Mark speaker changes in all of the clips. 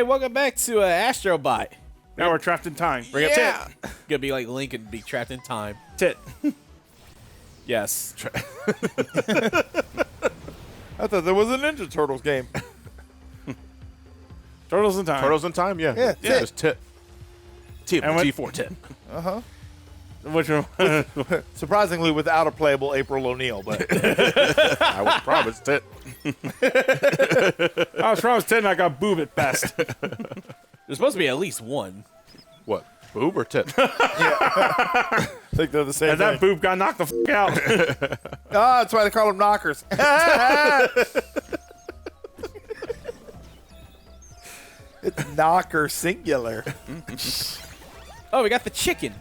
Speaker 1: welcome back to Astro Bot.
Speaker 2: Now we're trapped in time.
Speaker 1: Bring up Tit. Gonna be like Link and be trapped in time.
Speaker 2: Tit.
Speaker 1: Yes.
Speaker 3: I thought there was a Ninja Turtles game.
Speaker 2: Turtles in time.
Speaker 4: Turtles in time? Yeah.
Speaker 3: Yeah,
Speaker 4: Yeah. Just Tit.
Speaker 2: T4
Speaker 4: Tit.
Speaker 3: Uh-huh.
Speaker 2: Which one?
Speaker 3: Surprisingly, without a playable April O'Neil, but
Speaker 4: I was promised Tit.
Speaker 2: I was promised 10 and I got boob at best.
Speaker 1: There's supposed to be at least one.
Speaker 4: What? Boob or Tit?
Speaker 3: I think they're the same
Speaker 2: And that boob got knocked the f out.
Speaker 3: Ah, that's why they call them knockers. It's knocker singular.
Speaker 1: Oh, we got the chicken.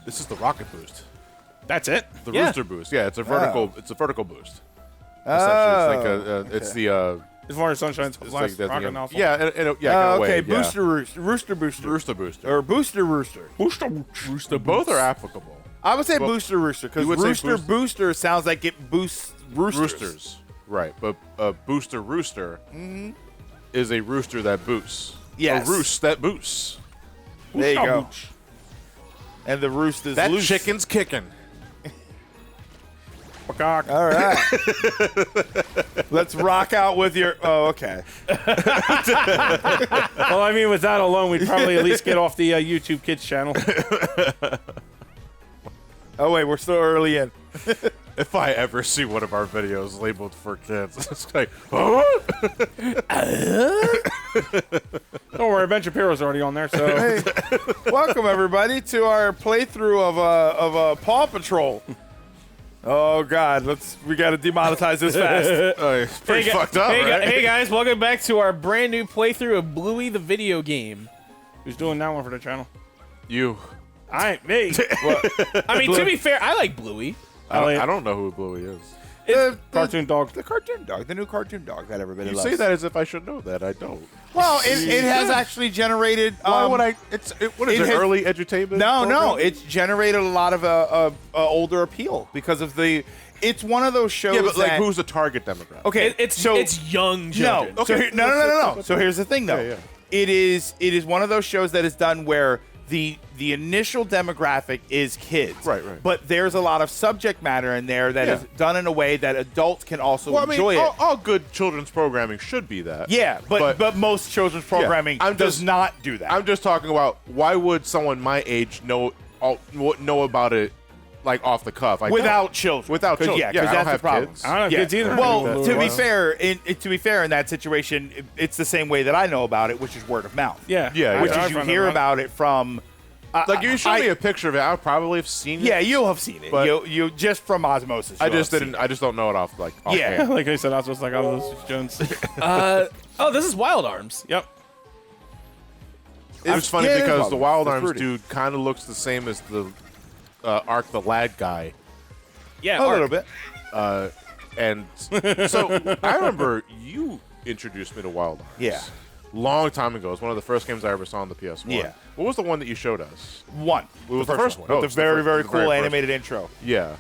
Speaker 4: This is the rocket boost.
Speaker 2: That's it.
Speaker 4: The
Speaker 1: Yeah.
Speaker 4: rooster boost. Yeah, it's a vertical. It's a vertical boost.
Speaker 3: Oh,
Speaker 4: Essentially, it's the.
Speaker 2: It's Florida Sunshine's
Speaker 4: It's
Speaker 2: last
Speaker 4: like
Speaker 2: rocket
Speaker 4: the
Speaker 2: novel.
Speaker 4: yeah, yeah.
Speaker 3: Oh,
Speaker 4: in a
Speaker 3: okay,
Speaker 4: way, yeah.
Speaker 3: booster rooster, rooster booster,
Speaker 4: Rooster booster.
Speaker 3: or booster rooster.
Speaker 2: Booster.
Speaker 4: Both are applicable.
Speaker 3: I would say
Speaker 4: Well,
Speaker 3: booster rooster because
Speaker 4: you would say
Speaker 3: rooster
Speaker 4: boost-
Speaker 3: booster sounds like it boosts roosters.
Speaker 4: Roosters. Right, but a booster rooster is a rooster that boosts.
Speaker 3: Yes.
Speaker 4: A roost that boosts.
Speaker 3: There you go. And the roost is
Speaker 4: That
Speaker 3: loose.
Speaker 4: chicken's kicking.
Speaker 2: Peacock.
Speaker 3: All right. Let's rock out with your. Oh, okay.
Speaker 2: Well, I mean, with that alone, we'd probably at least get off the YouTube Kids channel.
Speaker 3: Oh wait, we're still early in.
Speaker 4: If I ever see one of our videos labeled for kids, it's like, oh.
Speaker 2: Don't worry, Ben Shapiro's already on there, so.
Speaker 3: Hey, welcome everybody to our playthrough of Paw Patrol. Oh God, we got to demonetize this fast.
Speaker 4: It's pretty fucked up,
Speaker 1: hey,
Speaker 4: right?
Speaker 1: hey guys, welcome back to our brand new playthrough of Bluey the video game.
Speaker 2: Who's doing that one for the channel?
Speaker 4: You.
Speaker 2: I ain't me.
Speaker 1: I mean, to be fair, I like Bluey.
Speaker 4: I don't know who Bluey is.
Speaker 2: Cartoon dog.
Speaker 3: The cartoon dog, the new cartoon dog that everybody
Speaker 4: You
Speaker 3: loves.
Speaker 4: say that as if I should know that. I don't.
Speaker 3: Well, it has actually generated.
Speaker 4: Why would I? What is
Speaker 3: it
Speaker 4: it?
Speaker 3: has-
Speaker 4: Early edutainment?
Speaker 3: No, no,
Speaker 4: program?
Speaker 3: it's generated a lot of older appeal because of the. It's one of those shows.
Speaker 4: Yeah, but like,
Speaker 3: that-
Speaker 4: who's the target demographic?
Speaker 3: Okay,
Speaker 1: It's
Speaker 3: no.
Speaker 1: young children.
Speaker 3: Okay, so no. So here's the thing, though.
Speaker 4: Yeah, yeah.
Speaker 3: It is one of those shows that is done where the initial demographic is kids.
Speaker 4: Right.
Speaker 3: But there's a lot of subject matter in there that is done in a way that adults can also
Speaker 4: Well, I mean,
Speaker 3: enjoy it.
Speaker 4: all good children's programming should be that.
Speaker 3: Yeah, but most children's programming does not do that.
Speaker 4: I'm just talking about why would someone my age know about it like off the cuff?
Speaker 3: without children.
Speaker 4: Without children.
Speaker 3: Yeah,
Speaker 4: I
Speaker 3: because
Speaker 4: don't
Speaker 3: that's
Speaker 4: have
Speaker 3: the problem.
Speaker 4: kids.
Speaker 2: I don't have kids either.
Speaker 3: Well, to be
Speaker 2: Wow.
Speaker 3: fair, in that situation, it's the same way that I know about it, which is word of mouth.
Speaker 2: Yeah.
Speaker 4: Yeah,
Speaker 3: Which
Speaker 4: yeah.
Speaker 3: is you hear about it from.
Speaker 4: Like, you show me a picture of it, I would probably have seen it.
Speaker 3: Yeah, you'll have seen it.
Speaker 4: But-
Speaker 3: You just from osmosis.
Speaker 4: I
Speaker 3: you'll
Speaker 4: just
Speaker 3: have seen
Speaker 4: didn't. I just don't know it off
Speaker 3: Yeah.
Speaker 4: hand.
Speaker 2: Like I said, I was just like, oh, this is Jones.
Speaker 1: Oh, this is Wild Arms.
Speaker 2: Yep.
Speaker 4: It's funny
Speaker 3: yeah, it is
Speaker 4: because the
Speaker 3: Wild
Speaker 4: Wild
Speaker 3: Arms.
Speaker 4: Arms
Speaker 3: It's fruity.
Speaker 4: dude kind of looks the same as the Ark the Lad guy.
Speaker 1: Yeah,
Speaker 3: a little bit.
Speaker 4: And so I remember you introduced me to Wild Arms.
Speaker 3: Yeah.
Speaker 4: Long time ago. It was one of the first games I ever saw on the PS1.
Speaker 3: Yeah.
Speaker 4: What was the one that you showed us?
Speaker 3: One.
Speaker 4: What was the first one?
Speaker 3: With
Speaker 4: Oh,
Speaker 3: the
Speaker 4: it's the
Speaker 3: very,
Speaker 4: first-
Speaker 3: very
Speaker 4: the very
Speaker 3: cool
Speaker 4: first
Speaker 3: animated intro.
Speaker 4: Yeah.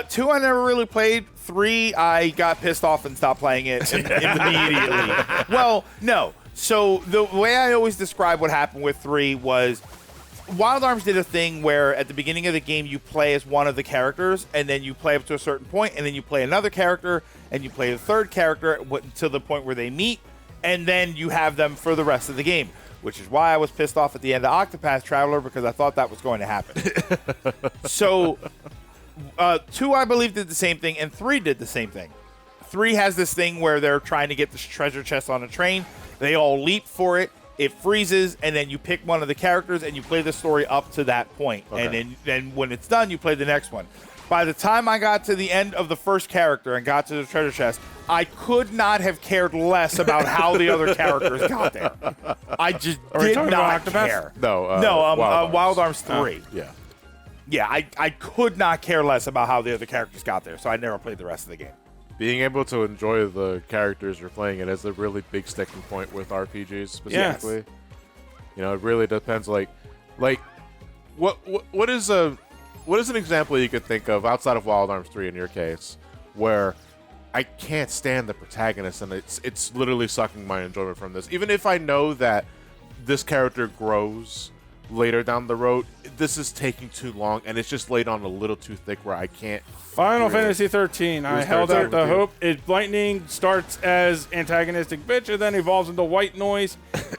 Speaker 3: 2, I never really played. 3, I got pissed off and stopped playing it immediately. Well, no. So the way I always describe what happened with 3 was Wild Arms did a thing where at the beginning of the game you play as one of the characters, and then you play up to a certain point, and then you play another character, and you play the third character to the point where they meet, and then you have them for the rest of the game, which is why I was pissed off at the end of Octopath Traveler, because I thought that was going to happen. So 2, I believe, did the same thing, and 3 did the same thing. 3 has this thing where they're trying to get this treasure chest on a train. They all leap for it. It freezes, and then you pick one of the characters, and you play the story up to that point.
Speaker 4: Okay.
Speaker 3: And then when it's done, you play the next one. By the time I got to the end of the first character and got to the treasure chest, I could not have cared less about how the other characters got there. I just did
Speaker 2: talking
Speaker 3: not
Speaker 2: about Octopath?
Speaker 3: care.
Speaker 4: No,
Speaker 3: Wild Arms 3.
Speaker 4: Yeah.
Speaker 3: Yeah, I could not care less about how the other characters got there, so I never played the rest of the game.
Speaker 4: Being able to enjoy the characters you're playing it is a really big sticking point with RPGs specifically.
Speaker 2: Yes.
Speaker 4: You know, it really depends. Like, what is an example you could think of outside of Wild Arms 3 in your case, where I can't stand the protagonist, and it's literally sucking my enjoyment from this. Even if I know that this character grows later down the road, this is taking too long, and it's just laid on a little too thick where I can't.
Speaker 2: Final Fantasy 13. I held out the hope. Lightning starts as antagonistic bitch and then evolves into white noise.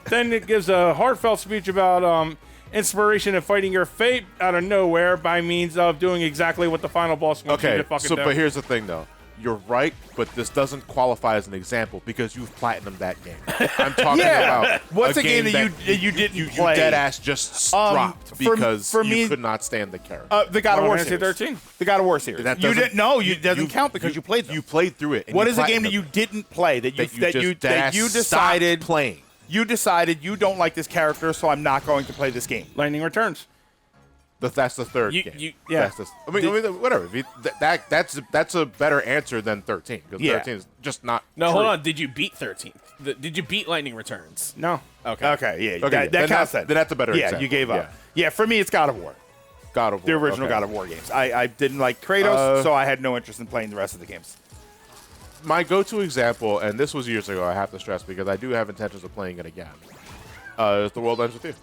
Speaker 2: Then it gives a heartfelt speech about inspiration and fighting your fate out of nowhere by means of doing exactly what the final boss wants you to fucking do.
Speaker 4: But here's the thing, though. You're right, but this doesn't qualify as an example because you've platinumed that game. I'm talking about
Speaker 3: what's a game that you didn't play?
Speaker 4: You dead ass just dropped because you could not stand the character.
Speaker 3: The God of War
Speaker 2: Fantasy
Speaker 3: series.
Speaker 2: 13.
Speaker 3: The God of War series.
Speaker 4: That
Speaker 3: You didn't. No,
Speaker 4: you-
Speaker 3: it doesn't count because you played them.
Speaker 4: You played through it. And
Speaker 3: What
Speaker 4: you
Speaker 3: is a game that
Speaker 4: platinumed
Speaker 3: you didn't play that you decided
Speaker 4: playing?
Speaker 3: You decided you don't like this character, so I'm not going to play this game.
Speaker 2: Lightning Returns.
Speaker 4: That's the third game.
Speaker 2: Yeah.
Speaker 4: Whatever. If you, that's a better answer than 13 because 13 is just not.
Speaker 1: No,
Speaker 4: true.
Speaker 1: hold on. Did you beat 13? Did you beat Lightning Returns?
Speaker 2: No.
Speaker 1: Okay.
Speaker 3: Okay, yeah,
Speaker 4: Okay,
Speaker 3: that counts. Then
Speaker 4: that's a better
Speaker 3: Yeah,
Speaker 4: example.
Speaker 3: you gave up. Yeah, for me, it's God of War.
Speaker 4: God of War.
Speaker 3: The original
Speaker 4: okay.
Speaker 3: God of War games. I didn't like Kratos, so I had no interest in playing the rest of the games.
Speaker 4: My go-to example, and this was years ago, I have to stress because I do have intentions of playing it again. Is The World Ends With You.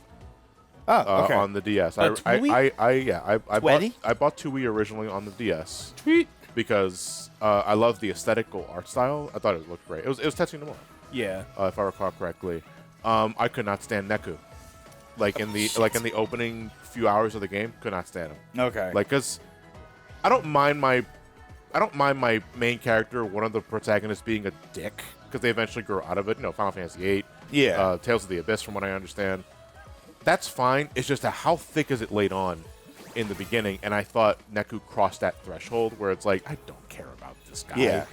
Speaker 3: Oh, okay.
Speaker 4: On the DS.
Speaker 3: Tweety?
Speaker 4: I bought Tui originally on the DS.
Speaker 2: Tweet.
Speaker 4: Because I love the aesthetical art style. I thought it looked great. It was Tetsuya Nomura,
Speaker 1: Yeah.
Speaker 4: if I recall correctly. I could not stand Neku. Like in the opening few hours of the game, could not stand him.
Speaker 3: Okay.
Speaker 4: Like, cause I don't mind my main character, one of the protagonists, being a dick because they eventually grow out of it. You know, Final Fantasy VIII.
Speaker 3: Yeah.
Speaker 4: Tales of the Abyss, from what I understand. That's fine. It's just how thick is it laid on in the beginning? And I thought Neku crossed that threshold where it's like, I don't care about this guy.
Speaker 3: Yeah.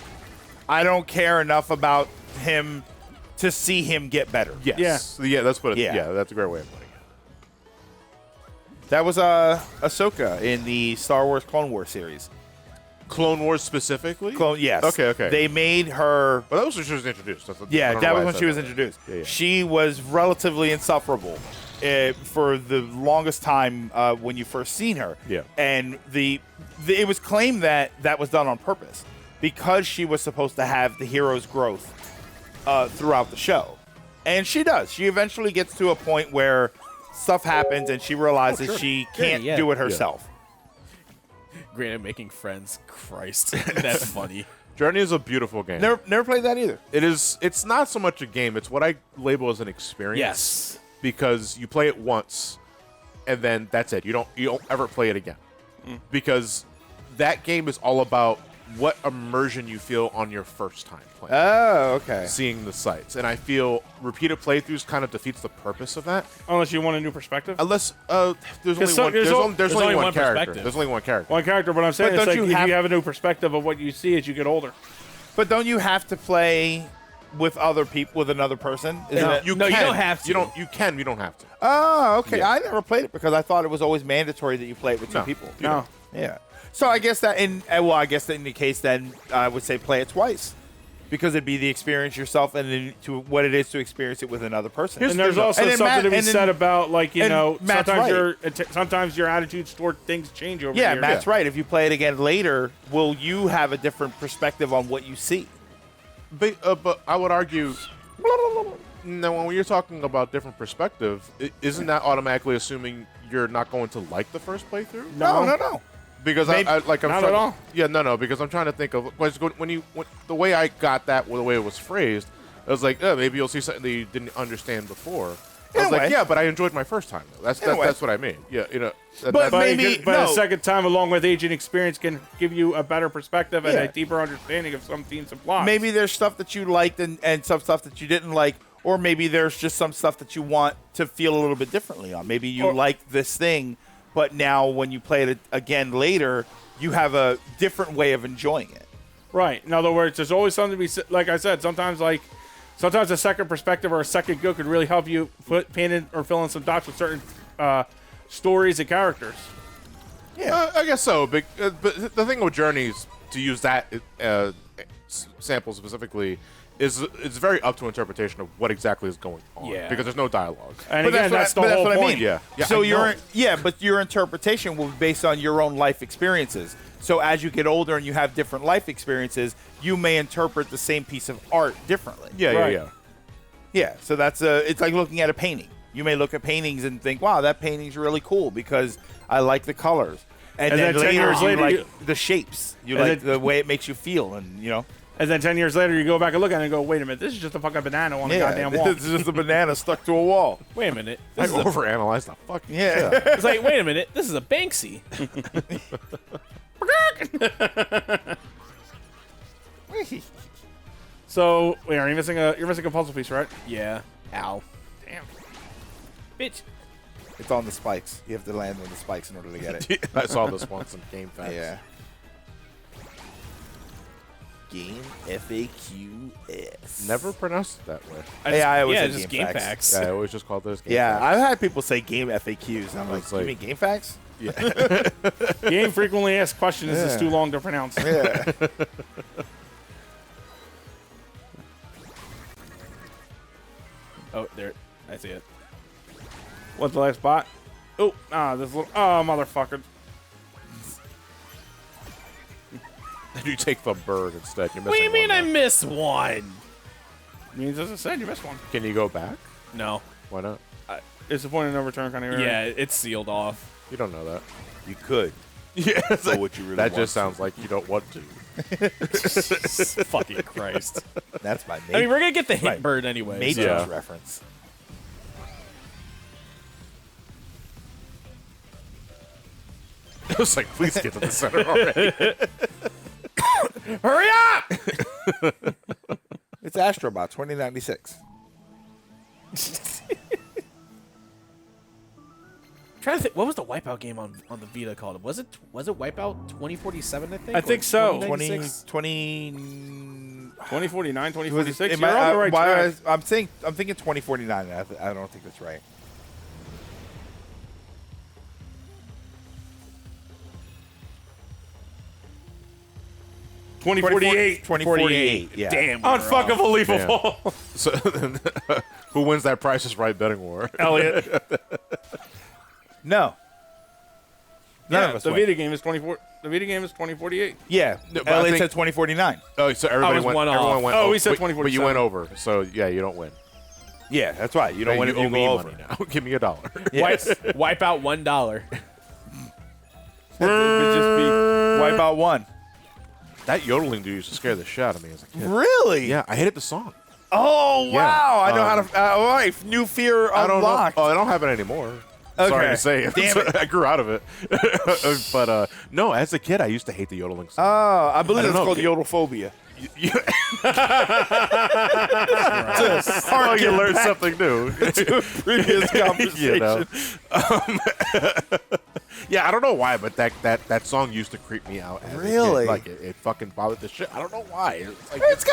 Speaker 3: I don't care enough about him to see him get better.
Speaker 4: Yes. Yeah. That's what.
Speaker 3: Yeah.
Speaker 4: That's a great way of putting it.
Speaker 3: That was Ahsoka in the Star Wars Clone Wars series.
Speaker 4: Clone Wars specifically?
Speaker 3: Yes.
Speaker 4: Okay.
Speaker 3: They made her.
Speaker 4: Well, that was when she was introduced. I
Speaker 3: Yeah,
Speaker 4: don't know
Speaker 3: that
Speaker 4: why
Speaker 3: was
Speaker 4: I
Speaker 3: when
Speaker 4: said
Speaker 3: she was
Speaker 4: that.
Speaker 3: introduced.
Speaker 4: Yeah.
Speaker 3: She was relatively insufferable for the longest time when you first seen her.
Speaker 4: Yeah.
Speaker 3: And it was claimed that was done on purpose because she was supposed to have the hero's growth throughout the show. And she does. She eventually gets to a point where stuff happens and she realizes she can't
Speaker 1: Yeah.
Speaker 3: do it herself.
Speaker 1: Granted, making friends. Christ. That's funny.
Speaker 4: Journey is a beautiful game.
Speaker 3: Never played that either.
Speaker 4: It's not so much a game. It's what I label as an experience.
Speaker 1: Yes.
Speaker 4: Because you play it once, and then that's it. You don't ever play it again. Because that game is all about what immersion you feel on your first time playing.
Speaker 3: Oh, okay.
Speaker 4: Seeing the sights. And I feel repeated playthroughs kind of defeats the purpose of that.
Speaker 2: Unless you want a new perspective.
Speaker 4: Unless there's only
Speaker 2: so-
Speaker 4: one.
Speaker 2: there's
Speaker 4: There's
Speaker 1: only
Speaker 4: only
Speaker 1: one
Speaker 4: one character.
Speaker 1: perspective.
Speaker 4: There's only one character.
Speaker 2: One character, but I'm saying
Speaker 3: But
Speaker 2: it's
Speaker 3: don't
Speaker 2: like
Speaker 3: you
Speaker 2: if
Speaker 3: have-
Speaker 2: you have a new perspective of what you see as you get older.
Speaker 3: But don't you have to play with other people, with another person? Isn't it?
Speaker 1: No, you don't have to.
Speaker 4: You don't. You can. You don't have to.
Speaker 3: Oh, okay.
Speaker 4: Yeah.
Speaker 3: I never played it because I thought it was always mandatory that you play it with two
Speaker 4: No.
Speaker 3: people.
Speaker 2: No.
Speaker 3: Yeah. So I guess that in the case then I would say play it twice. Because it'd be the experience yourself and then to what it is to experience it with another person.
Speaker 2: And there's also
Speaker 3: And then
Speaker 2: something
Speaker 3: Matt-
Speaker 2: to be
Speaker 3: and then-
Speaker 2: said about, like, you
Speaker 3: and
Speaker 2: know,
Speaker 3: Matt's
Speaker 2: sometimes your attitudes toward things change over
Speaker 3: yeah,
Speaker 2: years.
Speaker 3: Matt's right. If you play it again later, will you have a different perspective on what you see?
Speaker 4: But I would argue, no, when you're talking about different perspective, isn't that automatically assuming you're not going to like the first playthrough?
Speaker 3: No.
Speaker 4: Because
Speaker 3: Maybe-
Speaker 4: I'm
Speaker 2: not
Speaker 4: trying,
Speaker 2: at all.
Speaker 4: Yeah, no. Because I'm trying to think of when the way I got that, the way it was phrased, I was like, oh, maybe you'll see something that you didn't understand before. I was
Speaker 3: In a way.
Speaker 4: like, yeah, but I enjoyed my first time. Though. That's what I mean. Yeah, you know.
Speaker 3: But maybe-
Speaker 2: But a
Speaker 3: no.
Speaker 2: second time, along with age and experience, can give you a better perspective and
Speaker 3: Yeah.
Speaker 2: a deeper understanding of some themes and plots.
Speaker 3: Maybe there's stuff that you liked and some stuff that you didn't like, or maybe there's just some stuff that you want to feel a little bit differently on. Maybe you like this thing, but now when you play it again later, you have a different way of enjoying it.
Speaker 2: Right. In other words, there's always something to be like I said. Sometimes a second perspective or a second go could really help you paint in or fill in some dots with certain stories and characters.
Speaker 3: Yeah.
Speaker 4: I guess so. But the thing with Journeys, to use that sample specifically, it's very up to interpretation of what exactly is going on.
Speaker 1: Yeah.
Speaker 4: Because there's no dialogue.
Speaker 2: And
Speaker 3: But
Speaker 2: again, that's the whole
Speaker 3: what
Speaker 2: point.
Speaker 3: I mean.
Speaker 4: Yeah. Yeah,
Speaker 3: So
Speaker 4: I know.
Speaker 3: but your interpretation will be based on your own life experiences. So as you get older and you have different life experiences, you may interpret the same piece of art differently.
Speaker 4: Yeah,
Speaker 2: Right.
Speaker 4: yeah.
Speaker 3: Yeah. So that's it's like looking at a painting. You may look at paintings and think, "Wow, that painting's really cool because I like the colors." And then
Speaker 2: 10
Speaker 3: later,
Speaker 2: years
Speaker 3: you
Speaker 2: later,
Speaker 3: like the shapes. You
Speaker 2: and
Speaker 3: like
Speaker 2: then-
Speaker 3: the way it makes you feel, and you know.
Speaker 2: And then 10 years later, you go back and look at it and go, wait a minute, this is just a fucking banana on the goddamn wall.
Speaker 3: It's just a banana stuck to a wall.
Speaker 1: Wait a minute.
Speaker 4: I
Speaker 1: This is a,
Speaker 4: overanalyzed the fucking
Speaker 3: Yeah.
Speaker 1: it's like, wait a minute. This is a Banksy.
Speaker 2: So, wait, you're missing a puzzle piece, right?
Speaker 1: Yeah. Ow.
Speaker 2: Damn.
Speaker 1: Bitch.
Speaker 3: It's on the spikes. You have to land on the spikes in order to get it.
Speaker 4: I saw this once in GameFAQs.
Speaker 3: Yeah. Game FAQs.
Speaker 4: Never pronounced it that way.
Speaker 3: I always
Speaker 1: yeah,
Speaker 3: said
Speaker 1: just
Speaker 3: Game
Speaker 1: game
Speaker 3: Facts.
Speaker 1: facts.
Speaker 4: Yeah, I always just called those GameFAQs.
Speaker 3: Yeah, I've had people say game FAQs. And I'm like,
Speaker 4: It's
Speaker 3: you
Speaker 4: like-
Speaker 3: mean game facts?
Speaker 4: Yeah.
Speaker 2: Game frequently asked questions is
Speaker 3: Yeah.
Speaker 2: too long to pronounce.
Speaker 3: Yeah.
Speaker 1: Oh, there. I see it.
Speaker 2: What's the last spot? Oh, this little. Oh, motherfucker.
Speaker 4: You take the bird instead. You're missing
Speaker 1: What do you mean
Speaker 4: one
Speaker 1: I
Speaker 4: there.
Speaker 1: missed one?
Speaker 2: Means, as I said, you missed one.
Speaker 4: Can you go back?
Speaker 1: No.
Speaker 4: Why not?
Speaker 2: It's the point of no return kind of
Speaker 1: Yeah, it's sealed off.
Speaker 4: You don't know that.
Speaker 3: You could.
Speaker 4: Yeah,
Speaker 3: But what you really
Speaker 4: that
Speaker 3: want
Speaker 4: just sounds like you don't want to.
Speaker 1: Fucking Christ.
Speaker 3: That's my
Speaker 1: I mean, we're gonna get the hit
Speaker 3: Right.
Speaker 1: bird anyway.
Speaker 3: Matrix
Speaker 1: so-
Speaker 4: Yeah.
Speaker 3: reference.
Speaker 4: It was like, please get to the center already.
Speaker 1: Hurry up!
Speaker 3: It's Astrobot 2096.
Speaker 1: Trying to think, what was the Wipeout game on the Vita called? Was it Wipeout 2047? I think.
Speaker 2: I think
Speaker 1: Or
Speaker 2: so.
Speaker 1: 2096?
Speaker 2: 2049, 2046.
Speaker 3: It
Speaker 2: You're
Speaker 3: might-
Speaker 2: on the right track.
Speaker 3: I'm thinking 2049. I don't think that's right.
Speaker 2: Twenty 48.
Speaker 3: 2048. Yeah.
Speaker 1: Damn. we were off.
Speaker 2: Unfuckable.
Speaker 4: So, who wins that Price is Right betting war?
Speaker 2: Elliot.
Speaker 3: No. None
Speaker 2: Yeah,
Speaker 3: of us
Speaker 2: the
Speaker 3: win.
Speaker 2: Vita game is 24. The Vita game is 2048.
Speaker 3: Yeah.
Speaker 4: No, but I
Speaker 3: Elliot
Speaker 4: think-
Speaker 3: said 2049.
Speaker 4: Oh, so everybody
Speaker 1: was
Speaker 4: went.
Speaker 1: one
Speaker 4: Everyone
Speaker 1: off.
Speaker 4: went.
Speaker 2: Oh,
Speaker 4: over,
Speaker 2: we said
Speaker 4: but-
Speaker 2: 2047.
Speaker 4: But you went over, so yeah, you don't win.
Speaker 3: Yeah, that's right. You don't win
Speaker 4: you
Speaker 3: if you
Speaker 4: owe me
Speaker 3: go over.
Speaker 4: money now. Give me $1.
Speaker 1: Wipeout $1.
Speaker 3: It would just be Wipeout 1.
Speaker 4: That yodeling dude used to scare the shit out of me as a kid.
Speaker 3: Really?
Speaker 4: Yeah, I hated the song.
Speaker 3: Oh,
Speaker 4: Yeah.
Speaker 3: wow. I know how to. All right. New fear
Speaker 4: I don't know.
Speaker 3: unlocked.
Speaker 4: Oh, I don't have it anymore.
Speaker 3: Okay.
Speaker 4: Sorry to say.
Speaker 3: Damn it.
Speaker 4: I grew out of it. But no, as a kid, I used to hate the yodeling song.
Speaker 3: Oh, I believe
Speaker 4: I
Speaker 3: it's
Speaker 4: don't
Speaker 3: called
Speaker 4: know.
Speaker 3: yodelphobia.
Speaker 4: Oh, you learned something new.
Speaker 3: Previous conversation.
Speaker 4: You know. Yeah, I don't know why, but that song used to creep me out. As a kid.
Speaker 3: Really?
Speaker 4: Like it fucking bothered the shit. I don't know why. It's, like,
Speaker 3: It's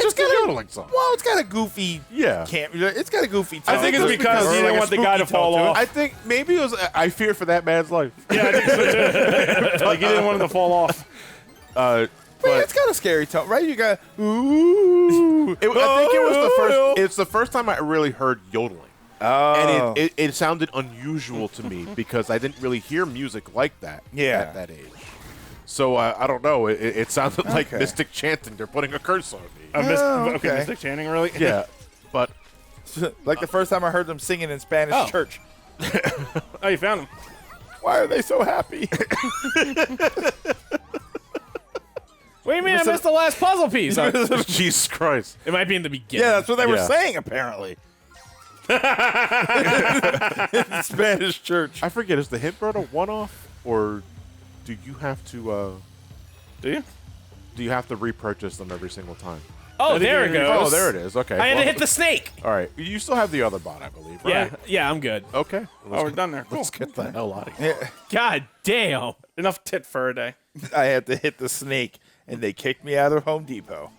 Speaker 4: just a
Speaker 3: got
Speaker 4: yodeling song.
Speaker 3: Well, it's got a goofy.
Speaker 4: Yeah.
Speaker 3: It's got a goofy. Tone.
Speaker 2: I think it's because he didn't want the guy to fall off.
Speaker 4: I think maybe it was. I fear for that man's life.
Speaker 2: Yeah, I think so too. Like he didn't want him to fall off.
Speaker 3: But
Speaker 4: But
Speaker 3: it's got a scary tone, right? You got ooh.
Speaker 4: I think it was the first. It's the first time I really heard yodeling.
Speaker 3: Oh.
Speaker 4: And it sounded unusual to me because I didn't really hear music like that
Speaker 3: Yeah.
Speaker 4: at that age. So I don't know. It sounded like
Speaker 3: Okay.
Speaker 4: mystic chanting. They're putting a curse on me.
Speaker 3: Oh,
Speaker 2: Okay,
Speaker 3: okay.
Speaker 2: Mystic Channing, really?
Speaker 4: Yeah, but
Speaker 3: Like the first time I heard them singing in Spanish
Speaker 1: Oh.
Speaker 3: church.
Speaker 2: Oh, you found him.
Speaker 3: Why are they so happy?
Speaker 1: What do you mean I missed the last puzzle piece?
Speaker 4: Jesus Christ.
Speaker 1: It might be in the beginning.
Speaker 3: Yeah, that's what they were
Speaker 4: Yeah.
Speaker 3: saying, apparently. Spanish church.
Speaker 4: I forget. Is the hit bird a one-off, or do you have to?
Speaker 2: Do you?
Speaker 4: Do you have to repurchase them every single time?
Speaker 1: Oh, there it goes.
Speaker 4: Oh, there it is. Okay.
Speaker 1: I had to
Speaker 4: well,
Speaker 1: hit the snake.
Speaker 4: All right. You still have the other bot, I believe, right?
Speaker 1: Yeah, I'm good.
Speaker 4: Okay.
Speaker 2: Oh, we're done there. Cool.
Speaker 4: Let's get the hell out of here.
Speaker 3: Yeah.
Speaker 1: God damn.
Speaker 2: Enough tit for a day.
Speaker 3: I had to hit the snake, and they kicked me out of Home Depot.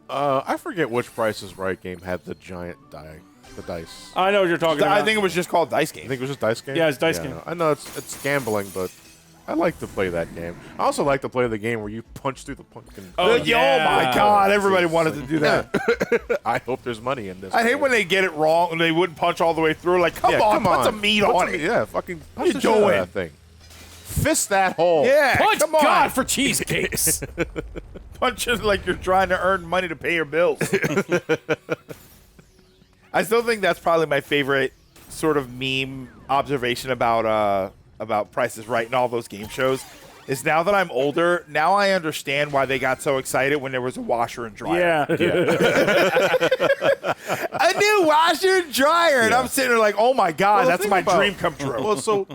Speaker 4: I forget which Price is Right game had the giant the dice.
Speaker 2: I know what you're talking about.
Speaker 3: I think it was just called Dice Game.
Speaker 4: I think it was just dice game.
Speaker 2: Yeah, it's dice game.
Speaker 4: I know it's gambling, but I like to play that game. I also like to play the game where you punch through the pumpkin.
Speaker 3: Oh my God! Everybody wanted to do that.
Speaker 4: I hope there's money in this.
Speaker 3: I hate
Speaker 4: game.
Speaker 3: when they get it wrong and they wouldn't punch all the way through. Like, come on, put some meat on it.
Speaker 4: Yeah, fucking punch
Speaker 3: you
Speaker 4: the shit out of
Speaker 3: doing?
Speaker 4: that thing. Fist that hole.
Speaker 3: Yeah,
Speaker 1: Punch
Speaker 3: come on.
Speaker 1: God for cheesecakes.
Speaker 3: Punch it like you're trying to earn money to pay your bills. I still think that's probably my favorite sort of meme observation about Price is Right and all those game shows. Is now that I'm older, now I understand why they got so excited when there was a washer and dryer.
Speaker 2: Yeah.
Speaker 3: A new washer and dryer, and I'm sitting there like, oh my God, that's my dream come true.
Speaker 4: Well, so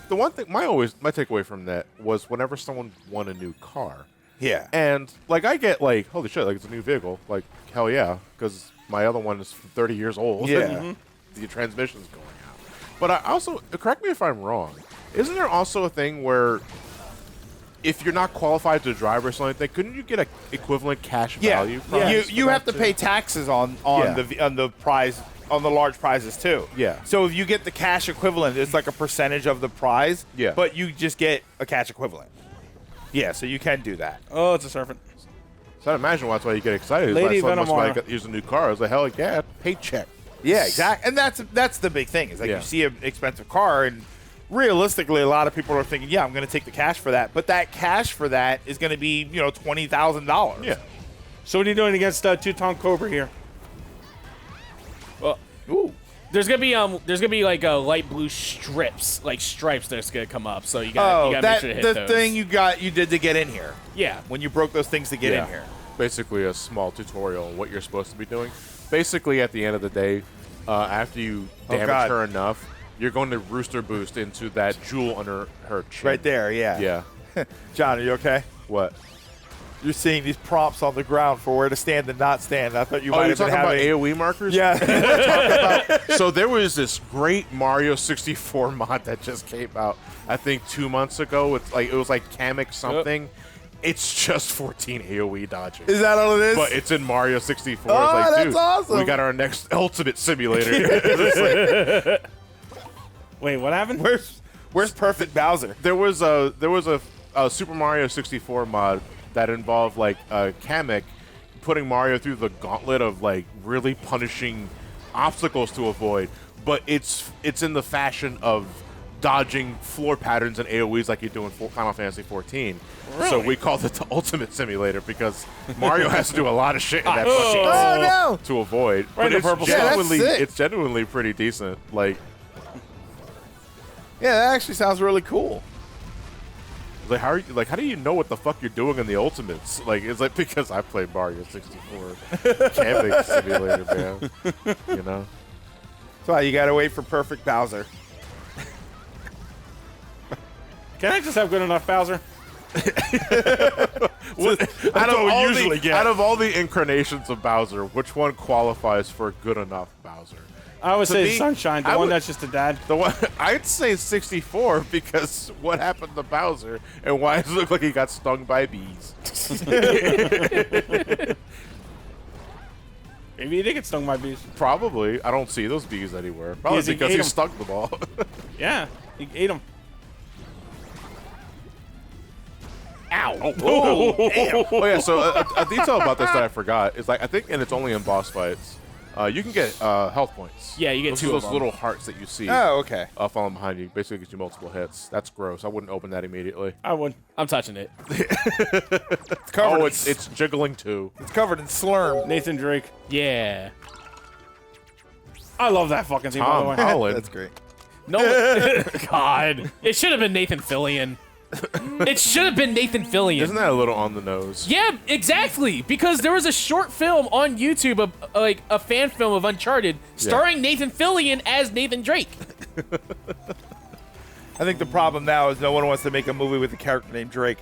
Speaker 4: the one thing, my takeaway from that was whenever someone won a new car,
Speaker 3: Yeah.
Speaker 4: and like I get like, holy shit, like it's a new vehicle, like hell yeah, because my other one is 30 years old.
Speaker 3: Yeah.
Speaker 4: and the transmission's going out. But I also, correct me if I'm wrong, isn't there also a thing where if you're not qualified to drive or something like that, couldn't you get an equivalent cash value? prize
Speaker 3: You
Speaker 4: for
Speaker 3: have
Speaker 4: that
Speaker 3: to
Speaker 4: too?
Speaker 3: pay taxes on the prize, on the large prizes too.
Speaker 4: Yeah.
Speaker 3: So if you get the cash equivalent, it's like a percentage of the prize.
Speaker 4: Yeah.
Speaker 3: But you just get a cash equivalent. Yeah. So you can do that.
Speaker 2: Oh, it's a serpent.
Speaker 4: So I'd imagine that's why you get excited.
Speaker 2: Lady
Speaker 4: Like, somebody
Speaker 2: Venomar.
Speaker 4: use a new car. I was like, hell yeah, paycheck.
Speaker 3: Yeah, exactly. And that's the big thing. Is like
Speaker 4: Yeah.
Speaker 3: you see an expensive car, and realistically, a lot of people are thinking, yeah, I'm going to take the cash for that. But that cash for that is going to be, $20,000.
Speaker 4: Yeah.
Speaker 2: So what are you doing against Two-Tone Cobra here?
Speaker 1: Well,
Speaker 3: Ooh.
Speaker 1: there's gonna be like light blue stripes, like stripes that's gonna come up. So you gotta make sure to hit
Speaker 3: the
Speaker 1: those.
Speaker 3: thing you did to get in here.
Speaker 1: Yeah.
Speaker 3: When you broke those things to get in here.
Speaker 4: Basically a small tutorial on what you're supposed to be doing. Basically, at the end of the day, after you damage
Speaker 3: God.
Speaker 4: her enough, you're going to rooster boost into that jewel under her chin.
Speaker 3: Right there, yeah.
Speaker 4: Yeah.
Speaker 3: John, are you okay?
Speaker 4: What?
Speaker 3: You're seeing these prompts on the ground for where to stand and not stand. I thought you
Speaker 4: Oh,
Speaker 3: might
Speaker 4: you're
Speaker 3: have been
Speaker 4: talking about
Speaker 3: having.
Speaker 4: AoE markers?
Speaker 3: Yeah.
Speaker 4: So there was this great Mario 64 mod that just came out, I think 2 months ago. It was like Kamek something. It's just 14 AoE dodging.
Speaker 3: Is that all it is?
Speaker 4: But it's in Mario 64.
Speaker 3: Oh,
Speaker 4: It's like,
Speaker 3: that's
Speaker 4: dude,
Speaker 3: awesome.
Speaker 4: we got our next ultimate simulator. It's like,
Speaker 2: Wait, what happened?
Speaker 3: Where's Perfect Bowser?
Speaker 4: there was a Super Mario 64 mod that involved like Kamek putting Mario through the gauntlet of like really punishing obstacles to avoid, but it's in the fashion of dodging floor patterns and AoEs like you do in Final Fantasy 14. So we called it the Ultimate Simulator because Mario has to do a lot of shit in that fucking
Speaker 3: Oh, no.
Speaker 4: to avoid.
Speaker 2: Right in
Speaker 4: But
Speaker 2: the
Speaker 4: it's
Speaker 2: purple
Speaker 3: spot. Yeah, that's
Speaker 4: genuinely,
Speaker 3: sick.
Speaker 4: it's genuinely pretty decent. Like,
Speaker 3: Yeah, that actually sounds really cool.
Speaker 4: how do you know what the fuck you're doing in the Ultimates? Like, it's like because I played Mario 64. Camping simulator, man. You know.
Speaker 3: That's why you got to wait for Perfect Bowser.
Speaker 2: Can I just have good enough Bowser?
Speaker 4: Out of all the incarnations of Bowser, which one qualifies for good enough Bowser?
Speaker 2: I would
Speaker 4: To
Speaker 2: say
Speaker 4: me,
Speaker 2: Sunshine, the
Speaker 4: I
Speaker 2: one
Speaker 4: would-
Speaker 2: that's just a dad.
Speaker 4: The one I'd say 64 because what happened to Bowser and why does it look like he got stung by bees?
Speaker 2: Maybe he did get stung by bees.
Speaker 4: Probably. I don't see those bees anywhere. Probably
Speaker 2: Yes, he
Speaker 4: because
Speaker 2: ate
Speaker 4: he
Speaker 2: 'em.
Speaker 4: stung them all.
Speaker 2: Yeah, he ate him.
Speaker 1: Ow.
Speaker 4: Oh yeah. So a detail about this that I forgot is like I think, and it's only in boss fights. You can get health points.
Speaker 1: Yeah, you get
Speaker 4: those,
Speaker 1: two of
Speaker 4: those
Speaker 1: them.
Speaker 4: little hearts that you see
Speaker 3: Oh, okay.
Speaker 4: falling behind you. Basically gives you multiple hits. That's gross. I wouldn't open that immediately.
Speaker 2: I would.
Speaker 1: I'm touching it.
Speaker 3: It's covered.
Speaker 4: Oh,
Speaker 3: in,
Speaker 4: it's jiggling too.
Speaker 3: it's covered in slurm.
Speaker 2: Nathan Drake.
Speaker 1: Yeah.
Speaker 2: I love that fucking team, by the
Speaker 4: Tom
Speaker 2: way.
Speaker 4: Holland.
Speaker 3: That's great.
Speaker 1: No. God. It should have been Nathan Fillion. It should have been Nathan Fillion.
Speaker 4: Isn't that a little on the nose?
Speaker 1: Yeah, exactly. Because there was a short film on YouTube, of, like a fan film of Uncharted, starring Nathan Fillion as Nathan Drake.
Speaker 3: I think the problem now is no one wants to make a movie with a character named Drake.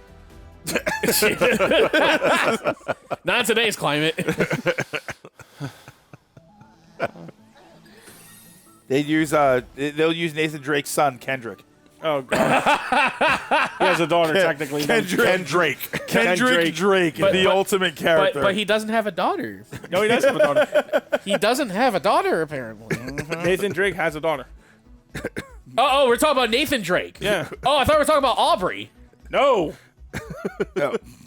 Speaker 1: Not in today's climate.
Speaker 3: They'll use Nathan Drake's son, Kendrick.
Speaker 2: Oh, God. He has a daughter, technically.
Speaker 3: Ken
Speaker 4: Drake.
Speaker 3: Kendrick Drake,
Speaker 1: But-
Speaker 3: the
Speaker 1: but-
Speaker 3: ultimate character.
Speaker 1: But he doesn't have a daughter.
Speaker 2: No, he does have a daughter.
Speaker 1: He doesn't have a daughter, apparently.
Speaker 2: Nathan Drake has a daughter.
Speaker 1: Oh, we're talking about Nathan Drake.
Speaker 2: Yeah.
Speaker 1: Oh, I thought we were talking about Aubrey.
Speaker 2: No.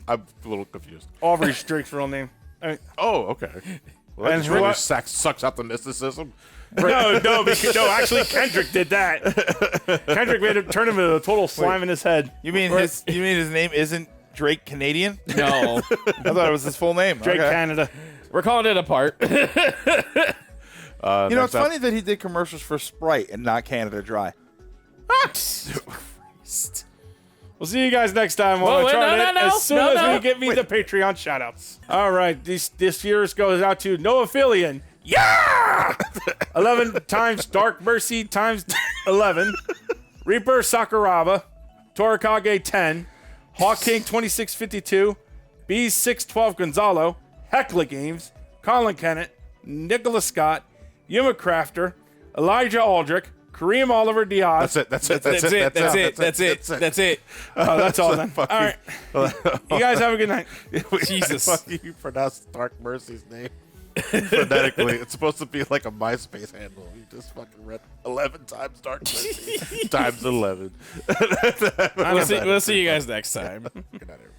Speaker 4: I'm a little confused.
Speaker 2: Aubrey Drake's real name.
Speaker 4: Oh, okay. Well, that
Speaker 2: And
Speaker 4: just really
Speaker 2: what-
Speaker 4: sucks out the mysticism.
Speaker 2: No, actually Kendrick did that. Kendrick made him turn him into a total slime in his head.
Speaker 3: You mean his name isn't Drake Canadian?
Speaker 1: No.
Speaker 3: I thought it was his full name.
Speaker 2: Drake
Speaker 3: Okay.
Speaker 2: Canada.
Speaker 1: We're calling it apart.
Speaker 3: You know,
Speaker 4: Next
Speaker 3: it's
Speaker 4: up-
Speaker 3: funny that he did commercials for Sprite and not Canada Dry.
Speaker 2: We'll see you guys next time on
Speaker 1: Whoa, wait,
Speaker 2: Uncharted
Speaker 1: no,
Speaker 2: as soon as
Speaker 1: no.
Speaker 2: we get me the Patreon shoutouts. All right, this year's goes out to Noah Fillion. Yeah! 11 times Dark Mercy times 11. Reaper Sakuraba. Torakage 10. Hawk King 2652. Bees 612 Gonzalo. Heckla Games. Colin Kennett. Nicholas Scott. Yuma Crafter. Elijah Aldrich. Kareem Oliver Diaz.
Speaker 4: That's it. That's it.
Speaker 1: That's it.
Speaker 2: Oh, that's all then. All right. You guys have a good night.
Speaker 1: Jesus.
Speaker 4: Fuck you pronounce Dark Mercy's name phonetically. It's supposed to be like a MySpace handle. You just fucking read 11 times Dark Mercy times 11.
Speaker 1: We'll see you guys next time.
Speaker 4: Good night, everybody.